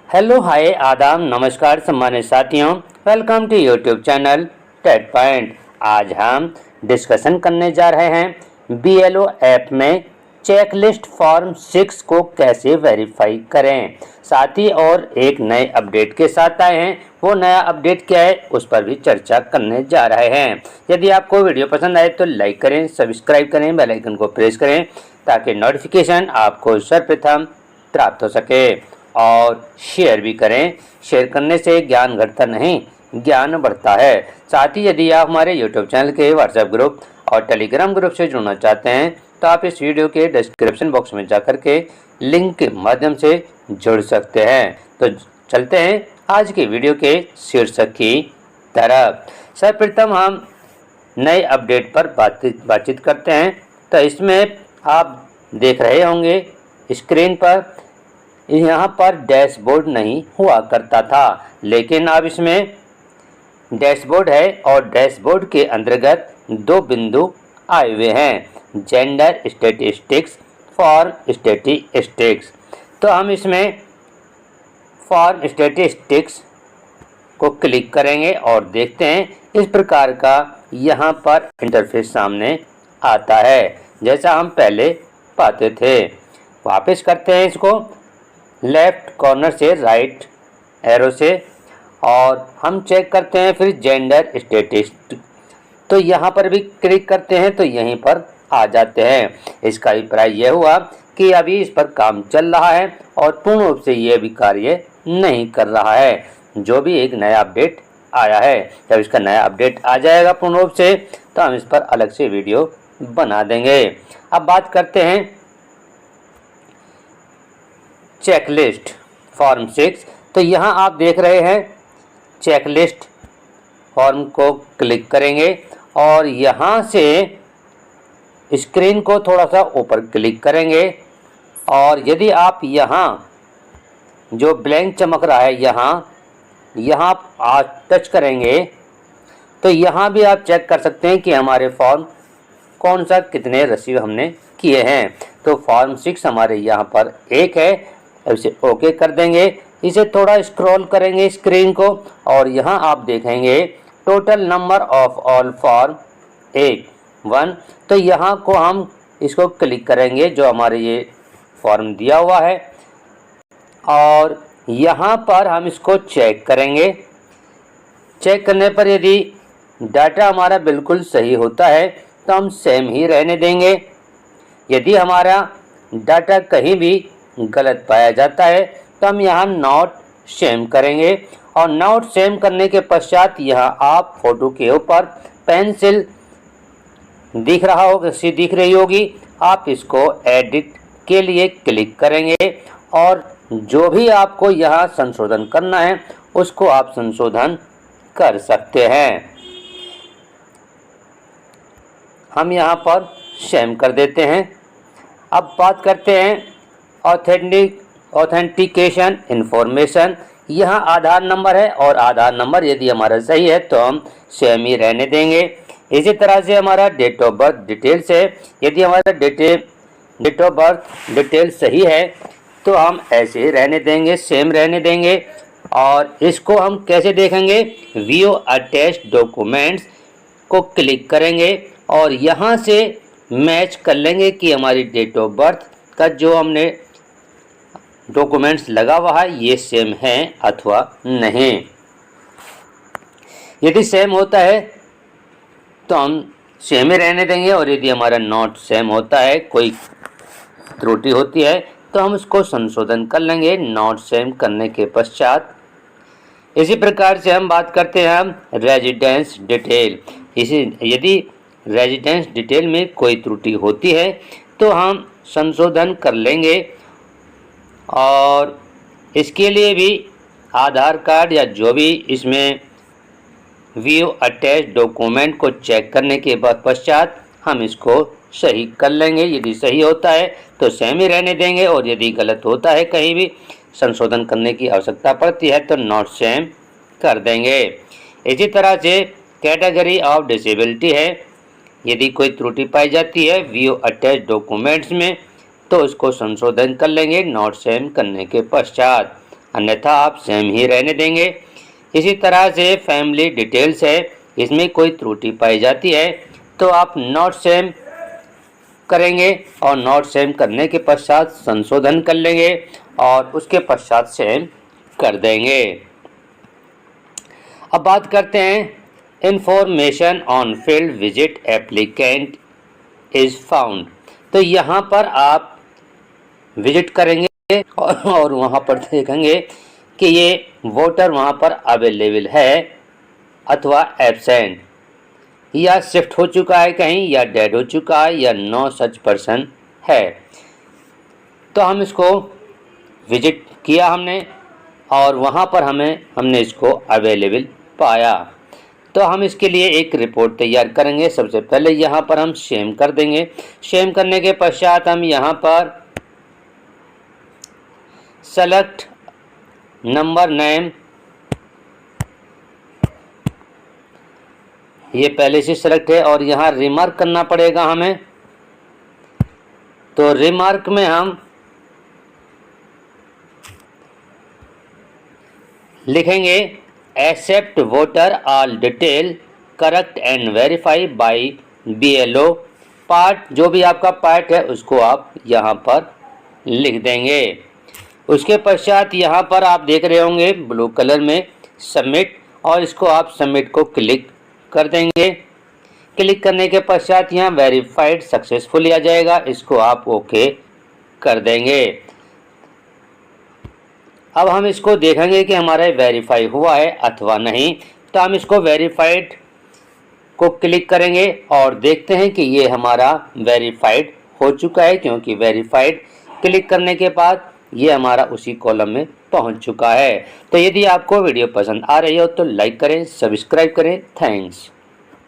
Hello hi आदाब नमस्कार सम्मानित साथियों, welcome to YouTube channel TET point. आज हम डिस्कशन करने जा रहे हैं बीएलओ ऐप में चेकलिस्ट फॉर्म 6 को कैसे वेरीफाई करें। साथ ही और एक नए अपडेट के साथ आए हैं। वो नया अपडेट क्या है उस पर भी चर्चा करने जा रहे हैं। यदि आपको वीडियो पसंद आए तो लाइक करें, सब्सक्राइब करें, बेल आइकन को प्रेस करें ताकि नोटिफिकेशन आपको सर्वप्रथम प्राप्त हो सके। और शेयर भी करें। शेयर करने से ज्ञान घटता नहीं, ज्ञान बढ़ता है। साथ ही यदि आप हमारे यूट्यूब चैनल के व्हाट्सएप ग्रुप और टेलीग्राम ग्रुप से जुड़ना चाहते हैं तो आप इस वीडियो के डिस्क्रिप्शन बॉक्स में जाकर के लिंक के माध्यम से जुड़ सकते हैं। तो चलते हैं आज की वीडियो के शीर्षक की तरफ। सर्वप्रथम हम नए अपडेट पर बातचीत करते हैं। तो इसमें आप देख रहे होंगे स्क्रीन पर, यहाँ पर डैशबोर्ड नहीं हुआ करता था, लेकिन अब इसमें डैशबोर्ड है और डैशबोर्ड के अंतर्गत दो बिंदु आए हुए हैं, जेंडर स्टैटिस्टिक्स, फॉर्म स्टैटिस्टिक्स। तो हम इसमें फॉर्म स्टैटिस्टिक्स को क्लिक करेंगे और देखते हैं इस प्रकार का यहाँ पर इंटरफेस सामने आता है जैसा हम पहले पाते थे। वापस करते हैं इसको लेफ्ट कॉर्नर से राइट एरो से और हम चेक करते हैं फिर जेंडर स्टैटिस्टिक्स। तो यहाँ पर भी क्लिक करते हैं तो यहीं पर आ जाते हैं। इसका अभिप्राय यह हुआ कि अभी इस पर काम चल रहा है और पूर्ण रूप से यह भी कार्य नहीं कर रहा है। जो भी एक नया अपडेट आया है, जब इसका नया अपडेट आ जाएगा पूर्ण रूप से तो हम इस पर अलग से वीडियो बना देंगे। अब बात करते हैं चेकलिस्ट फॉर्म 6। तो यहाँ आप देख रहे हैं चेकलिस्ट फॉर्म को क्लिक करेंगे और यहाँ से स्क्रीन को थोड़ा सा ऊपर क्लिक करेंगे और यदि आप यहाँ जो ब्लैंक चमक रहा है यहाँ आप टच करेंगे तो यहाँ भी आप चेक कर सकते हैं कि हमारे फॉर्म कौन सा कितने रिसीव हमने किए हैं। तो फॉर्म 6 हमारे यहाँ पर एक है, इसे ओके कर देंगे। इसे थोड़ा स्क्रॉल करेंगे स्क्रीन को और यहाँ आप देखेंगे total number of all form 1। तो यहाँ को हम इसको क्लिक करेंगे जो हमारे ये फॉर्म दिया हुआ है और यहाँ पर हम इसको चेक करेंगे। चेक करने पर यदि डाटा हमारा बिल्कुल सही होता है तो हम सेम ही रहने देंगे। यदि हमारा डाटा कहीं भी गलत पाया जाता है तो हम यहाँ नॉट सेम करेंगे और नॉट सेम करने के पश्चात यहाँ आप फोटो के ऊपर पेंसिल दिख रही होगी, आप इसको एडिट के लिए क्लिक करेंगे और जो भी आपको यहाँ संशोधन करना है उसको आप संशोधन कर सकते हैं। हम यहाँ पर सेम कर देते हैं। अब बात करते हैं ऑथेंटिकेशन इंफॉर्मेशन। यहाँ आधार नंबर है और आधार नंबर यदि हमारा सही है तो हम सेम ही रहने देंगे। इसी तरह से हमारा डेट ऑफ बर्थ डिटेल्स है, यदि हमारा डेट ऑफ बर्थ डिटेल सही है तो हम ऐसे ही रहने देंगे, सेम रहने देंगे। और इसको हम कैसे देखेंगे, व्यू अटैच्ड डॉक्यूमेंट्स को क्लिक करेंगे और यहाँ से मैच कर लेंगे कि हमारी डेट ऑफ बर्थ का जो हमने डॉक्यूमेंट्स लगा हुआ है ये सेम है अथवा नहीं। यदि सेम होता है तो हम सेम ही रहने देंगे और यदि हमारा नॉट सेम होता है, कोई त्रुटि होती है तो हम उसको संशोधन कर लेंगे नॉट सेम करने के पश्चात। इसी प्रकार से हम बात करते हैं हम रेजिडेंस डिटेल। यदि रेजिडेंस डिटेल में कोई त्रुटि होती है तो हम संशोधन कर लेंगे और इसके लिए भी आधार कार्ड या जो भी इसमें व्यू अटैच डॉक्यूमेंट को चेक करने के बाद पश्चात हम इसको सही कर लेंगे। यदि सही होता है तो सेम ही रहने देंगे और यदि गलत होता है, कहीं भी संशोधन करने की आवश्यकता पड़ती है तो नॉट सेम कर देंगे। इसी तरह से कैटेगरी ऑफ डिसेबिलिटी है, यदि कोई त्रुटि पाई जाती है व्यू अटैच डॉक्यूमेंट्स में तो उसको संशोधन कर लेंगे नॉट सेम करने के पश्चात। अन्यथा आप सेम ही रहने देंगे। इसी तरह से फैमिली डिटेल्स है, इसमें कोई त्रुटि पाई जाती है तो आप नॉट सेम करेंगे और नॉट सेम करने के पश्चात संशोधन कर लेंगे और उसके पश्चात सेम कर देंगे। अब बात करते हैं information on field visit applicant is found. तो यहाँ पर आप विजिट करेंगे और वहाँ पर देखेंगे कि ये वोटर वहाँ पर अवेलेबल है अथवा एब्सेंट, या शिफ्ट हो चुका है कहीं, या डेड हो चुका है, या नो सच पर्सन है। तो हम इसको विजिट किया हमने और वहाँ पर हमने इसको अवेलेबल पाया। तो हम इसके लिए एक रिपोर्ट तैयार करेंगे। सबसे पहले यहाँ पर हम सेम कर देंगे। सेम करने के पश्चात हम यहाँ पर सेलेक्ट नंबर नेम, ये पहले से सेलेक्ट है और यहाँ रिमार्क करना पड़ेगा हमें। तो रिमार्क में हम लिखेंगे accept voter all detail correct and verify by BLO। Part जो भी आपका पार्ट है उसको आप यहाँ पर लिख देंगे। उसके पश्चात यहाँ पर आप देख रहे होंगे ब्लू कलर में सबमिट, और इसको आप सबमिट को क्लिक कर देंगे। क्लिक करने के पश्चात यहाँ वेरीफाइड सक्सेसफुली आ जाएगा, इसको आप ओके कर देंगे। अब हम इसको देखेंगे कि हमारा वेरीफाई हुआ है अथवा नहीं। तो हम इसको वेरीफाइड को क्लिक करेंगे और देखते हैं कि ये हमारा वेरीफाइड हो चुका है, क्योंकि वेरीफाइड क्लिक करने के बाद ये हमारा उसी कॉलम में पहुंच चुका है। तो यदि आपको वीडियो पसंद आ रही हो तो लाइक करें, सब्सक्राइब करें। थैंक्स।